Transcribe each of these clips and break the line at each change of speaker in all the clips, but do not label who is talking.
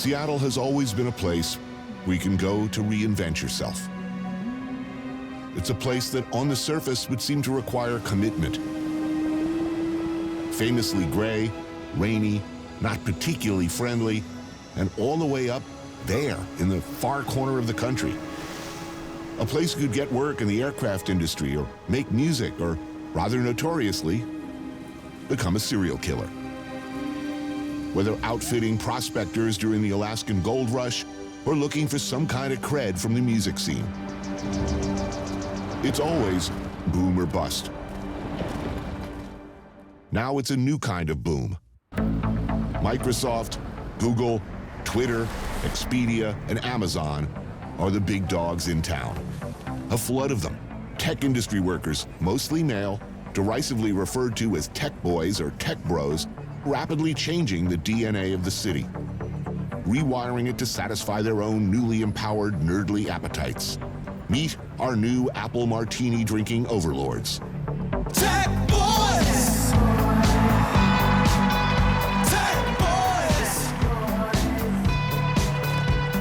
Seattle has always been a place where you can go to reinvent yourself. It's a place that on the surface would seem to require commitment. Famously gray, rainy, not particularly friendly, and all the way up there in the far corner of the country. A place you could get work in the aircraft industry or make music or, rather notoriously, become a serial killer. Whether outfitting prospectors during the Alaskan gold rush or looking for some kind of cred from the music scene. It's always boom or bust. Now it's a new kind of boom. Microsoft, Google, Twitter, Expedia, and Amazon are the big dogs in town. A flood of them, tech industry workers, mostly male, derisively referred to as tech boys or tech bros, rapidly changing the DNA of the city, rewiring it to satisfy their own newly empowered nerdly appetites. Meet our new apple martini drinking overlords.
Tech boys! Tech boys!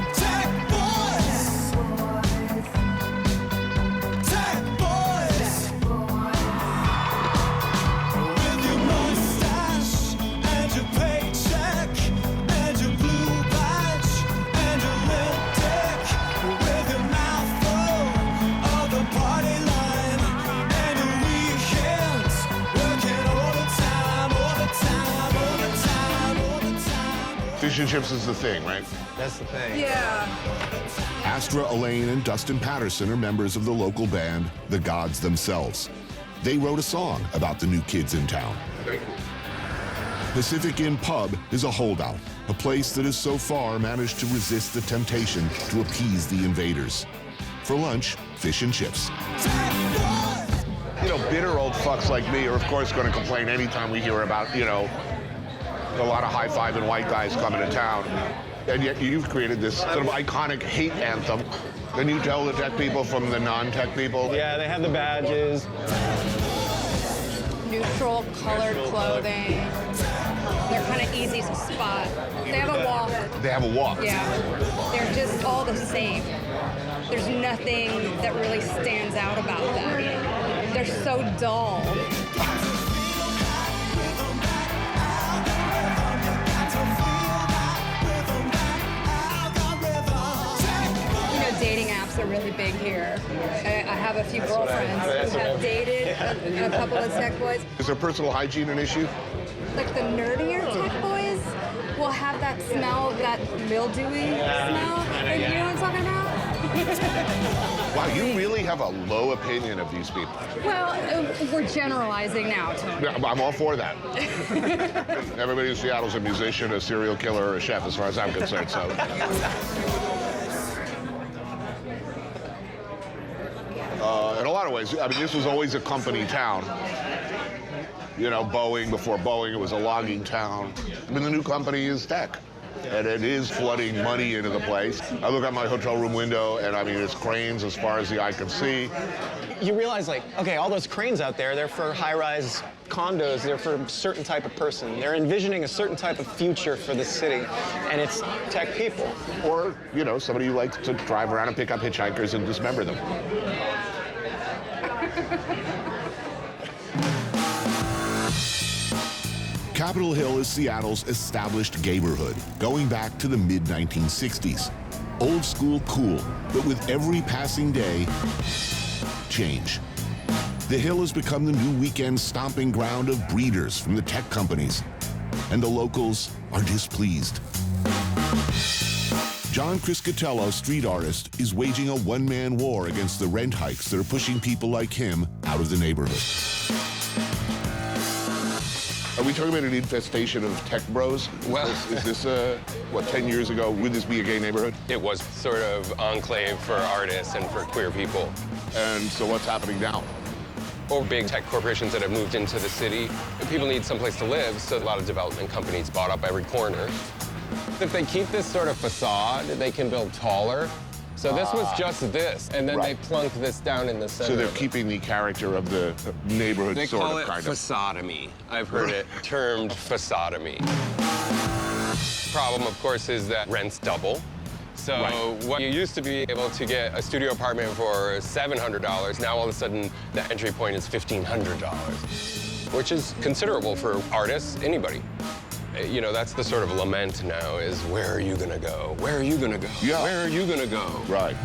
Tech boys! Tech boys! With your mustache and your paycheck and your blue badge and your lipstick, with your mouth full of the party line and your weekends working all the time, all the time, all the time, all the time.
Fish and chips is the thing, right?
That's the thing.
Yeah.
Astra, Elaine, and Dustin Patterson are members of the local band, The Gods Themselves. They wrote a song about the new kids in town. Pacific Inn Pub is a holdout, a place that has so far managed to resist the temptation to appease the invaders. For lunch, fish and chips.
You know, bitter old fucks like me are, of course, going to complain anytime we hear about, you know, a lot of high-fiving white guys coming to town. And yet you've created this sort of iconic hate anthem. Can you tell the tech people from the non-tech people?
Yeah, they have the badges.
Neutral colored clothing. They're kind of easy to spot. They have a walk.
They have a walk.
Yeah. They're just all the same. There's nothing that really stands out about them. They're so dull. Dating apps are really big here. I have a few girlfriends who have dated a couple of tech boys.
Is there personal hygiene an issue?
Like the nerdier tech boys will have that smell, that mildewy smell. You know what I'm talking about?
Wow, you really have a low opinion of these people.
Well, we're generalizing now, Tony.
Yeah, I'm all for that. Everybody in Seattle's a musician, a serial killer, or a chef, as far as I'm concerned, so. In a lot of ways, I mean, this was always a company town. You know, Boeing, before Boeing, it was a logging town. I mean, the new company is tech. And it is flooding money into the place. I look out my hotel room window, and I mean, it's cranes as far as the eye can see.
You realize, like, okay, all those cranes out there, they're for high-rise condos. They're for a certain type of person. They're envisioning a certain type of future for the city, and it's tech people.
Or, you know, somebody who likes to drive around and pick up hitchhikers and dismember them.
Capitol Hill is Seattle's established neighborhood, going back to the mid-1960s. Old school cool, but with every passing day, change. The Hill has become the new weekend stomping ground of breeders from the tech companies, and the locals are displeased. John Criscatello, street artist, is waging a one-man war against the rent hikes that are pushing people like him out of the neighborhood.
Are we talking about an infestation of tech bros?
Well,
is this, what, 10 years ago, would this be a gay neighborhood?
it was sort of enclave for artists and for queer people.
And so what's happening now?
Or big tech corporations that have moved into the city. People need someplace to live, so a lot of development companies bought up every corner. If they keep this sort of facade, they can build taller. So this was just this, and then
Right.
they plunk this down in the center.
So they're keeping the character of the neighborhood
They
sort
call
of,
it
kind of.
façadomy. I've heard it termed façadomy. problem, of course, is that rents double. So what you used to be able to get a studio apartment for $700, now all of a sudden the entry point is $1,500, which is considerable for artists, anybody. You know, that's the sort of lament now is, where are you gonna go? Where are you gonna go?
Yeah.
Where are you gonna go?
Right.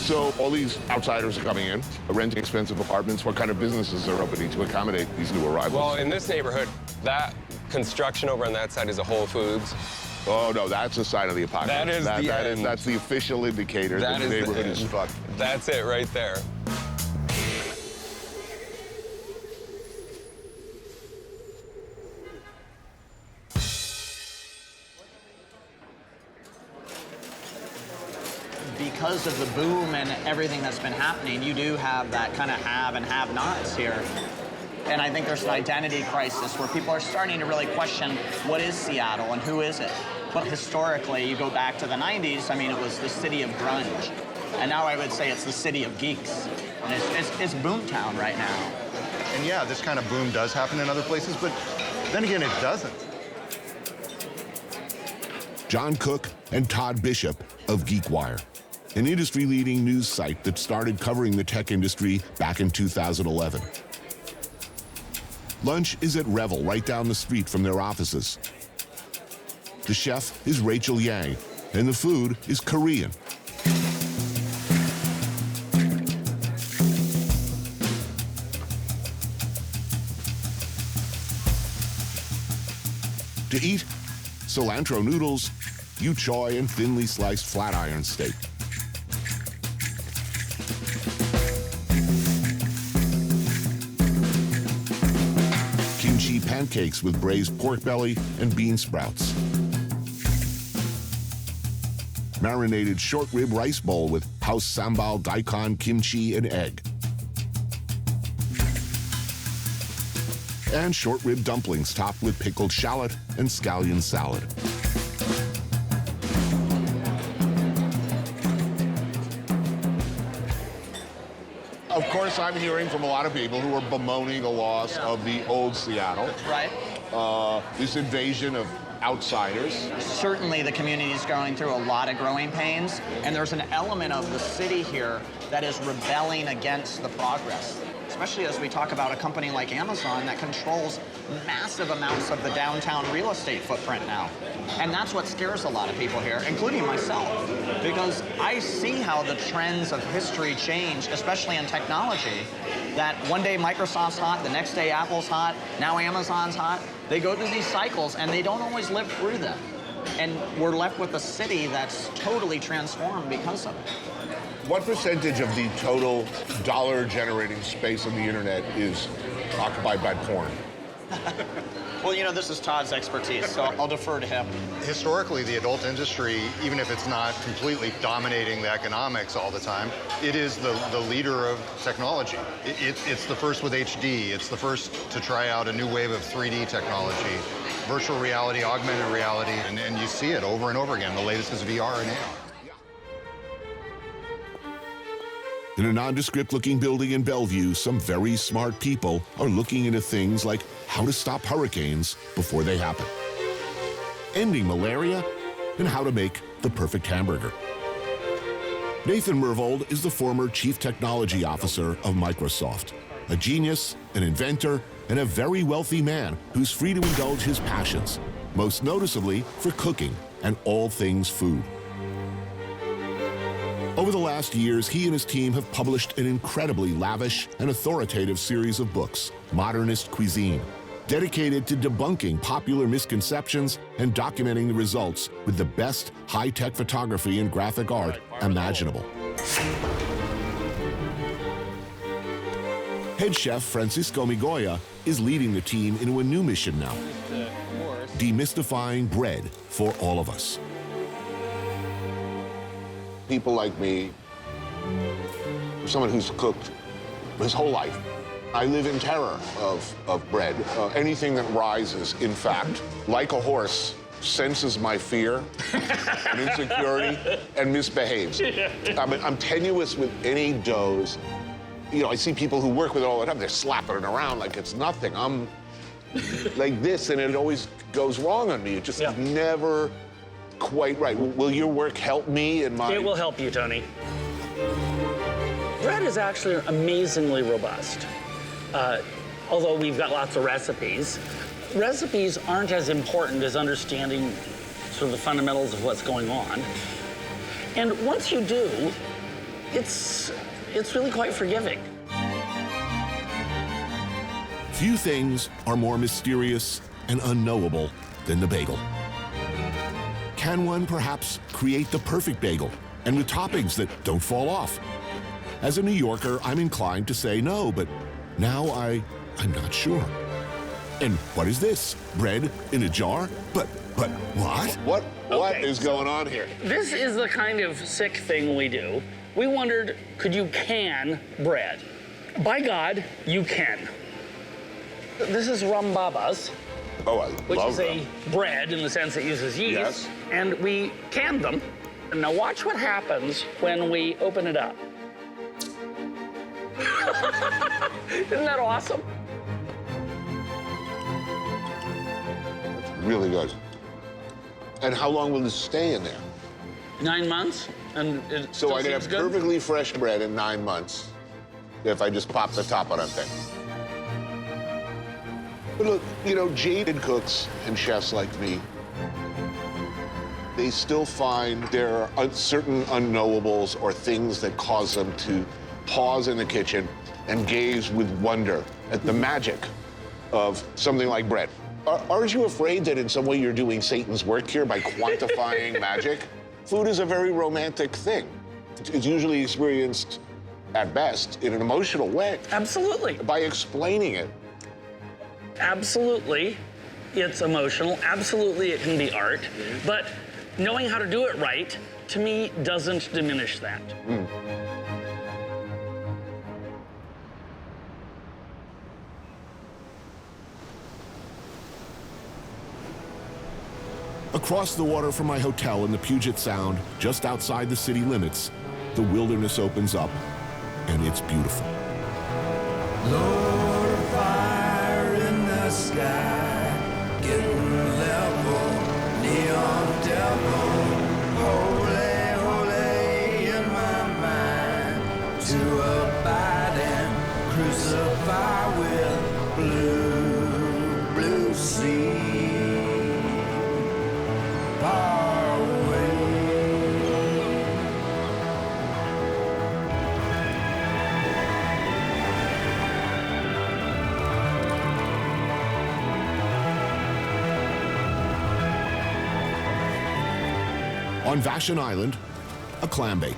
So all these outsiders are coming in, renting expensive apartments. What kind of businesses are opening to accommodate these new arrivals?
Well, in this neighborhood, that construction over on that side is a Whole Foods.
Oh, no, that's a sign of the apocalypse.
That is the end.
That's the official indicator that the neighborhood is fucked.
That's it right there.
Because of the boom and everything that's been happening, you do have that kind of have and have-nots here. And I think there's an identity crisis where people are starting to really question, what is Seattle and who is it? But historically, you go back to the 90s, I mean, it was the city of grunge. And now I would say it's the city of geeks. And it's boomtown right now.
And yeah, this kind of boom does happen in other places, but then again, it doesn't.
John Cook and Todd Bishop of GeekWire, an industry-leading news site that started covering the tech industry back in 2011. Lunch is at Revel, right down the street from their offices. The chef is Rachel Yang, and the food is Korean. To eat, cilantro noodles, yu choy, and thinly sliced flat iron steak. Kimchi pancakes with braised pork belly and bean sprouts. Marinated short rib rice bowl with house sambal, daikon, kimchi, and egg. And short rib dumplings topped with pickled shallot and scallion salad.
Of course, I'm hearing from a lot of people who are bemoaning the loss of the old Seattle.
Right.
This invasion of outsiders.
Certainly the community is going through a lot of growing pains, and there's an element of the city here that is rebelling against the progress. Especially as we talk about a company like Amazon that controls massive amounts of the downtown real estate footprint now. And that's what scares a lot of people here, including myself, because I see how the trends of history change, especially in technology, that one day Microsoft's hot, the next day Apple's hot, now Amazon's hot. They go through these cycles and they don't always live through them. And we're left with a city that's totally transformed because of it.
What percentage of the total dollar-generating space on the internet is occupied by porn?
Well, you know, this is Todd's expertise, so I'll defer to him.
Historically, the adult industry, even if it's not completely dominating the economics all the time, it is the leader of technology. It's the first with HD. It's the first to try out a new wave of 3D technology, virtual reality, augmented reality, and you see it over and over again. The latest is VR and AR.
In a nondescript-looking building in Bellevue, some very smart people are looking into things like how to stop hurricanes before they happen, ending malaria, and how to make the perfect hamburger. Nathan Mervold is the former Chief Technology Officer of Microsoft, a genius, an inventor, and a very wealthy man who's free to indulge his passions, most noticeably for cooking and all things food. Over the last years, he and his team have published an incredibly lavish and authoritative series of books, Modernist Cuisine, dedicated to debunking popular misconceptions and documenting the results with the best high-tech photography and graphic art imaginable. Head chef Francisco Migoya is leading the team into a new mission now, demystifying bread for all of us.
People like me, someone who's cooked his whole life, I live in terror of bread. Anything that rises, in fact, like a horse, senses my fear and insecurity and misbehaves. I'm tenuous with any doughs. You know, I see people who work with it all the time. They're slapping it around like it's nothing. I'm like this, and it always goes wrong on me. It just
Yeah.
never quite right. Will your work help me in my...
It will help you, Tony. Bread is actually amazingly robust. Although we've got lots of recipes, recipes aren't as important as understanding sort of the fundamentals of what's going on. And once you do, it's really quite forgiving.
Few things are more mysterious and unknowable than the bagel. Can one perhaps create the perfect bagel and with toppings that don't fall off? As a New Yorker, I'm inclined to say no, but now I'm not sure. And what is this? Bread in a jar? But what?
What is going on here?
This is the kind of sick thing we do. We wondered, could you can bread? By God, you can. This is rum babas,
Oh, I
which
love
is
them.
a bread in the sense it uses yeast,
Yes.
and we canned them. And now watch what happens when we open it up. Isn't that awesome?
Really good. And how long will this stay in there?
9 months, and it
So
still
I can have
seems good.
perfectly fresh bread in 9 months if I just pop the top on a thing. But look, you know, jaded cooks and chefs like me, they still find there are certain unknowables or things that cause them to pause in the kitchen and gaze with wonder at the magic of something like bread. Aren't you afraid that in some way you're doing Satan's work here by quantifying magic? Food is a very romantic thing. It's usually experienced, at best, in an emotional way.
Absolutely.
By explaining it.
Absolutely, it's emotional. Absolutely, it can be art. But knowing how to do it right, to me, doesn't diminish that.
Across the water from my hotel in the Puget Sound, just outside the city limits, the wilderness opens up, and it's beautiful.
Lord of fire in the sky, getting level, neon devil, holy, holy in my mind, to abide and crucify with blue, blue sea. Far away.
On Vashon Island, a clam bake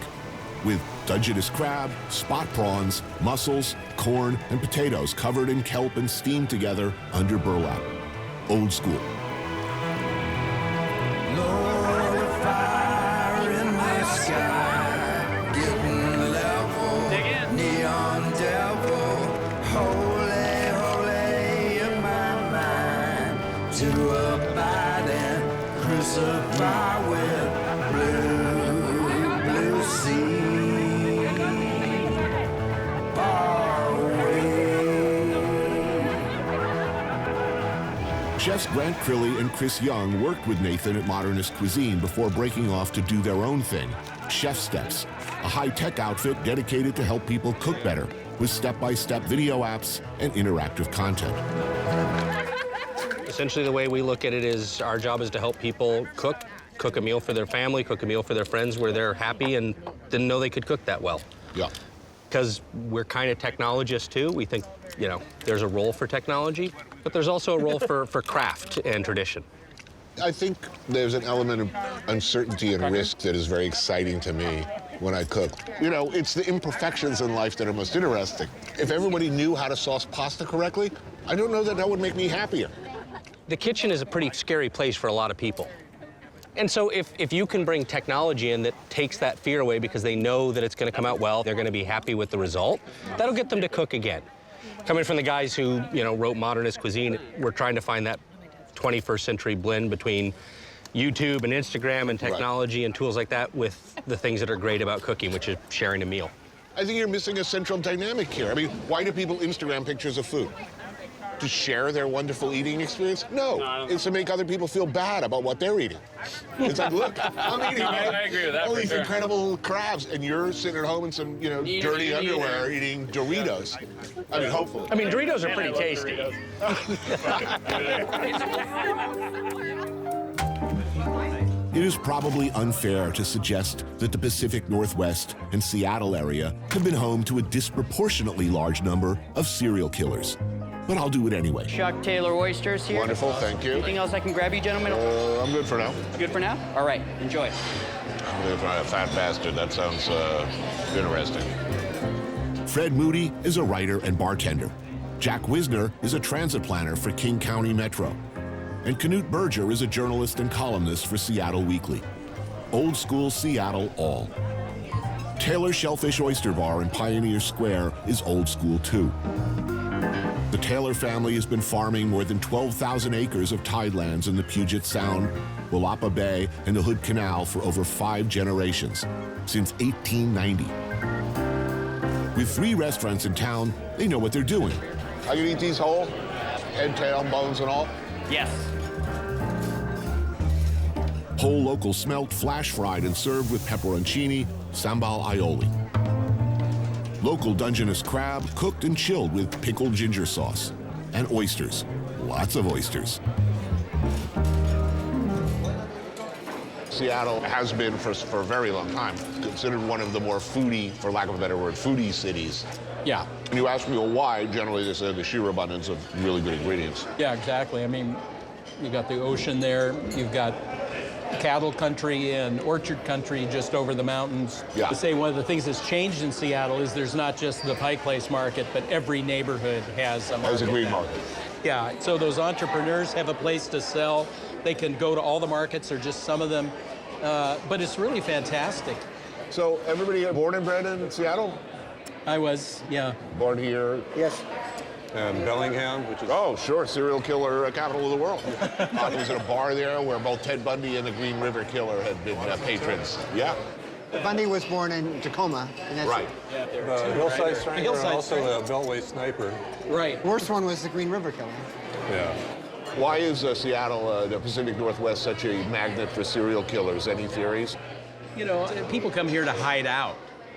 with Dungeness crab, spot prawns, mussels, corn, and potatoes covered in kelp and steamed together under burlap. Old school.
Lord of fire in the sky, getting level, neon devil, holy, holy in my mind, to abide and crucify with blue, blue sea, far away.
Chefs Grant Crilly and Chris Young worked with Nathan at Modernist Cuisine before breaking off to do their own thing, Chef Steps, a high-tech outfit dedicated to help people cook better with step-by-step video apps and interactive content.
Essentially, the way we look at it is our job is to help people cook a meal for their family, cook a meal for their friends where they're happy and didn't know they could cook that well.
Yeah.
Because we're kind of technologists too. We think, you know, there's a role for technology, but there's also a role for craft and tradition.
I think there's an element of uncertainty and risk that is very exciting to me when I cook. You know, it's the imperfections in life that are most interesting. If everybody knew how to sauce pasta correctly, I don't know that that would make me happier.
The kitchen is a pretty scary place for a lot of people. And so if you can bring technology in that takes that fear away because they know that it's going to come out well, they're going to be happy with the result, that'll get them to cook again. Coming from the guys who, you know, wrote Modernist Cuisine, we're trying to find that 21st century blend between YouTube and Instagram and technology and tools like that with the things that are great about cooking, which is sharing a meal.
I think you're missing a central dynamic here. I mean, why do people Instagram pictures of food? to share their wonderful eating experience? No, it's to make other people feel bad about what they're eating. It's like, look, I'm eating
I agree with that
all
for
these
sure.
incredible crabs, and you're sitting at home in some, dirty underwear eating Doritos. I mean, hopefully.
I mean, Doritos are pretty tasty.
It is probably unfair to suggest that the Pacific Northwest and Seattle area have been home to a disproportionately large number of serial killers. But I'll do it anyway.
Chuck Taylor oysters here.
Wonderful, thank you.
Anything else I can grab you, gentlemen?
I'm good for now.
Good for now? All right, enjoy.
I'm going to try a fat bastard. That sounds interesting.
Fred Moody is a writer and bartender. Jack Wisner is a transit planner for King County Metro. And Knut Berger is a journalist and columnist for Seattle Weekly. Old school Seattle all. Taylor Shellfish Oyster Bar in Pioneer Square is old school too. The Taylor family has been farming more than 12,000 acres of tidelands in the Puget Sound, Willapa Bay, and the Hood Canal for over 5 generations, since 1890. With 3 restaurants in town, they know what they're doing.
I can eat these whole, head, tail, bones, and all.
Yes.
Whole local smelt, flash fried and served with pepperoncini, sambal aioli. Local Dungeness crab cooked and chilled with pickled ginger sauce. And oysters, lots of oysters.
Seattle has been for a very long time considered one of the more foodie, for lack of a better word, foodie cities.
Yeah.
And you ask me, well, why? Generally, they say the sheer abundance of really good ingredients.
Yeah, exactly. I mean, you got the ocean there. You've got cattle country and orchard country just over the mountains.
Yeah.
To say one of the things that's changed in Seattle is there's not just the Pike Place market, but every neighborhood has a market.
There's a green
now.
market.
Yeah, so those entrepreneurs have a place to sell. They can go to all the markets or just some of them, but it's really fantastic.
So everybody born and bred in Seattle?
I was, yeah.
Born here?
Yes.
Bellingham, which is...
Oh, sure, serial killer capital of the world. I was at a bar there where both Ted Bundy and the Green River Killer had been patrons. Yeah.
Bundy was born in Tacoma. And that's
Right.
Yeah, there
The Hillside Strangler and
Hillside
also the Beltway Sniper.
Right.
The worst one was the Green River Killer.
Yeah.
Why is Seattle, the Pacific Northwest, such a magnet for serial killers? Any theories?
You know, people come here to hide out.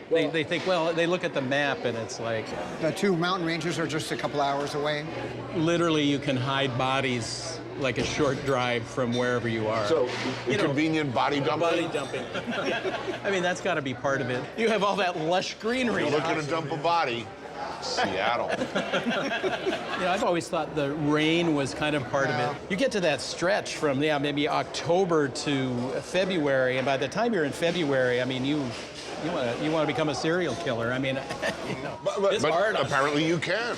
They think, well, they look at the map and it's like,
The 2 mountain ranges are just a couple hours away.
literally you can hide bodies like a short drive from wherever you are.
So,
You know,
convenient body dumping?
body dumping. I mean, that's got to be part of it. You have all that lush greenery.
You're looking to dump a body. Seattle.
You know, I've always thought the rain was kind of part of it. You get to that stretch from, maybe October to February, and by the time you're in February, I mean, you want to become a serial killer. I mean, it's hard.
Apparently you can.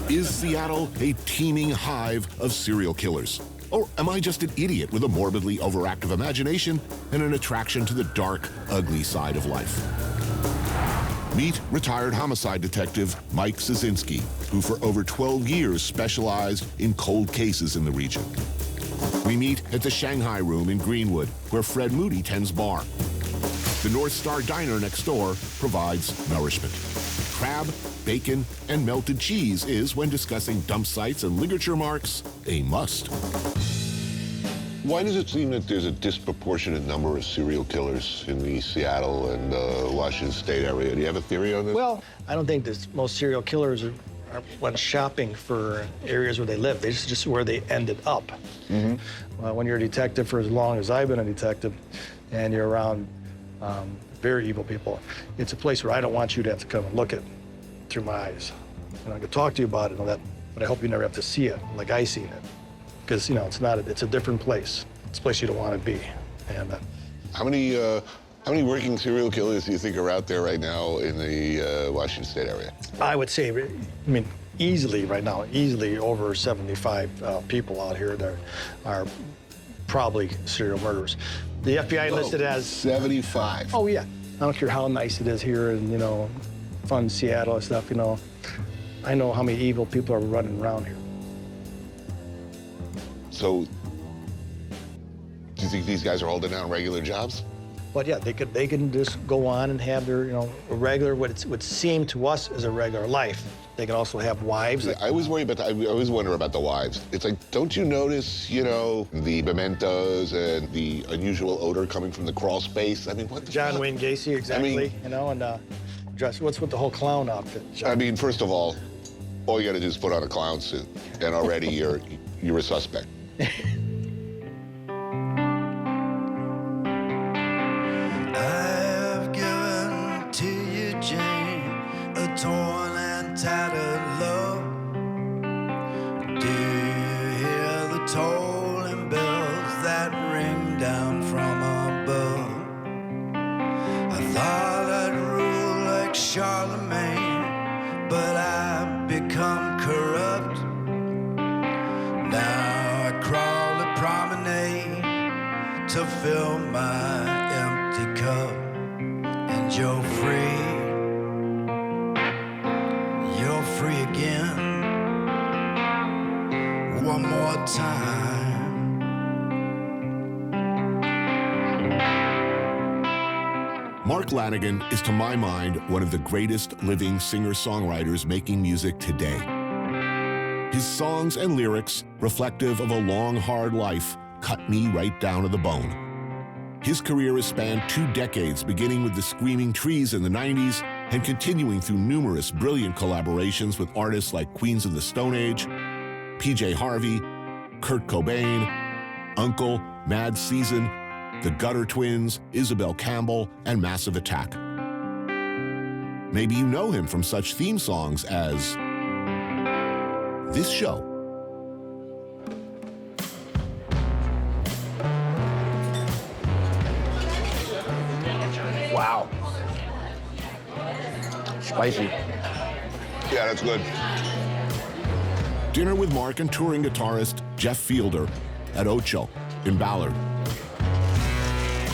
Is Seattle a teeming hive of serial killers? Or am I just an idiot with a morbidly overactive imagination and an attraction to the dark, ugly side of life? Meet retired homicide detective Mike Szynski, who for over 12 years specialized in cold cases in the region. We meet at the Shanghai Room in Greenwood, where Fred Moody tends bar. The North Star Diner next door provides nourishment. Crab, bacon, and melted cheese is, when discussing dump sites and ligature marks, a must.
Why does it seem that there's a disproportionate number of serial killers in the Seattle and Washington State area? Do you have a theory on this?
Well, I don't think that most serial killers are when shopping for areas where they live. They just where they ended up.
Mm-hmm.
Well, when you're a detective for as long as I've been a detective, and you're around very evil people, it's a place where I don't want you to have to come and look at through my eyes. And I can talk to you about it and all that, but I hope you never have to see it like I seen it. Because, it's a different place. It's a place you don't want to be. And
How many working serial killers do you think are out there right now in the Washington State area?
I would say, easily right now, over 75 people out here that are probably serial murderers. The FBI listed as
75.
Oh yeah, I don't care how nice it is here and fun Seattle and stuff. I know how many evil people are running around here.
So, do you think these guys are holding down regular jobs?
But yeah, they can just go on and have their, a regular, what would seem to us as a regular life. They can also have wives.
I always worry about I always wonder about the wives. It's like, don't you notice, the mementos and the unusual odor coming from the crawl space? I mean, what the
John
fuck?
Wayne Gacy, exactly, and dress. What's with the whole clown outfit?
I mean, first of all you got to do is put on a clown suit, and already you're a suspect.
I've given to you, Jane, a torn and tattered love. Do you hear the tolling bells that ring down from above? I thought I'd rule like Charlemagne, but I've become corrupt. Now I crawl a promenade to fill my empty cup, and you're free again, one more time.
Mark Lanigan is, to my mind, one of the greatest living singer-songwriters making music today. His songs and lyrics, reflective of a long, hard life, cut me right down to the bone. His career has spanned 2 decades, beginning with the Screaming Trees in the 90s and continuing through numerous brilliant collaborations with artists like Queens of the Stone Age, PJ Harvey, Kurt Cobain, Uncle, Mad Season, The Gutter Twins, Isabel Campbell, and Massive Attack. Maybe you know him from such theme songs as this show.
Wow. Spicy.
Yeah, that's good.
Dinner with Mark and touring guitarist Jeff Fielder at Ocho in Ballard,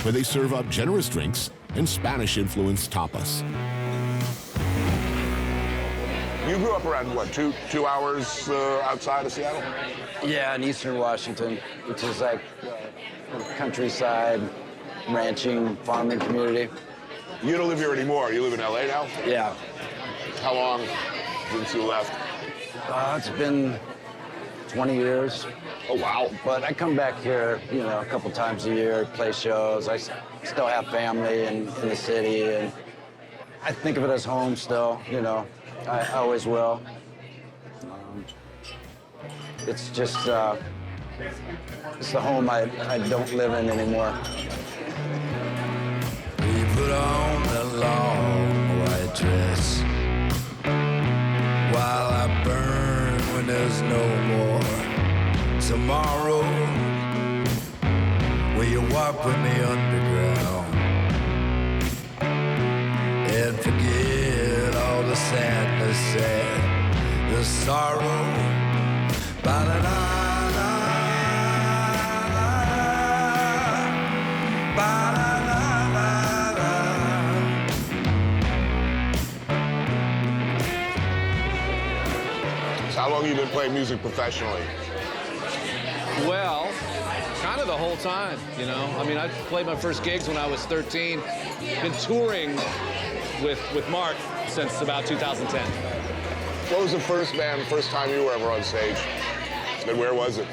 where they serve up generous drinks and Spanish-influenced tapas.
You grew up around, what, two hours outside of Seattle?
Yeah, in eastern Washington, which is like countryside, ranching, farming community.
You don't live here anymore. You live in LA now?
Yeah.
How long since you left?
It's been 20 years.
Oh, wow.
But I come back here, a couple times a year, play shows. I still have family in the city, and I think of it as home still, I always will. It's just, it's the home I don't live in anymore.
We put on the long white dress while I burn when there's no more tomorrow. Where you walk with me underground and forget all the sadness and the sorrow. Ba-da-da-da, ba-da-da-da.
So how long have you been playing music professionally?
Well, kind of the whole time, I mean, I played my first gigs when I was 13. Been touring with Mark since about 2010.
What was the first time you were ever on stage? And where was it?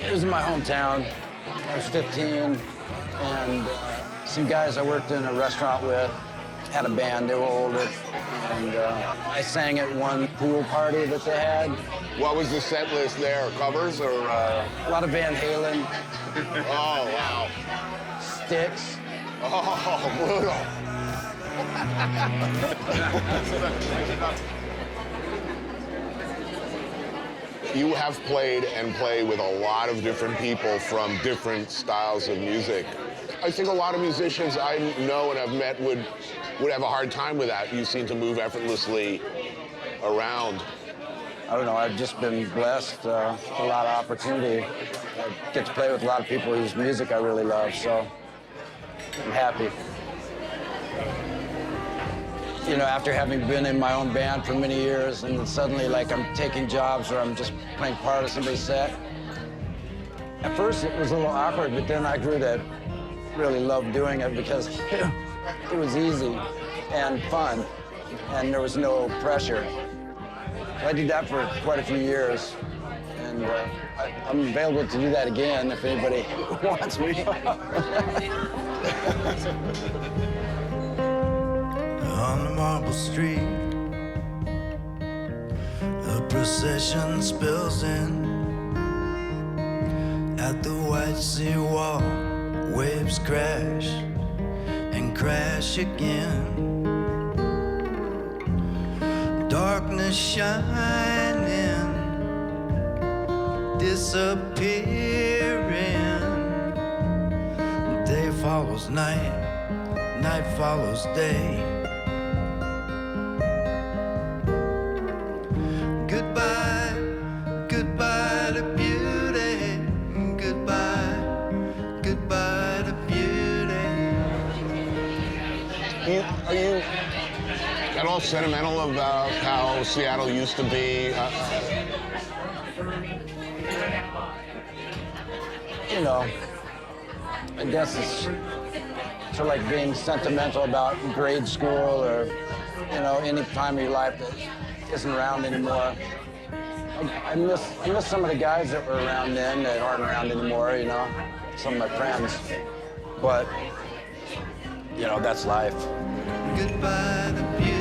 It was in my hometown. I was 15, and some guys I worked in a restaurant with had a band. They were older, and I sang at one pool party that they had.
What was the set list there? Covers or?
A lot of Van Halen.
Oh, wow.
Styx.
Oh, brutal. You have played and play with a lot of different people from different styles of music. I think a lot of musicians I know and have met would have a hard time with that. You seem to move effortlessly around.
I don't know, I've just been blessed, a lot of opportunity. I get to play with a lot of people whose music I really love, so I'm happy. After having been in my own band for many years, and then suddenly, I'm taking jobs or I'm just playing part of somebody's set. At first, it was a little awkward, but then I grew to really loved doing it because it was easy and fun, and there was no pressure. I did that for quite a few years, and I'm available to do that again if anybody wants me.
On the marble street, the procession spills in. At the white seawall, waves crash and crash again. Darkness shining, disappearing. Day follows night, night follows day. Goodbye, goodbye to beauty. Goodbye, goodbye to beauty.
Are you at all sentimental about how Seattle used to be?
You know, I guess it's sort of like being sentimental about grade school or, you know, any time of your life that isn't around anymore. I miss some of the guys that were around then that aren't around anymore, you know, some of my friends. But, you know, that's life.
Goodbye to beauty.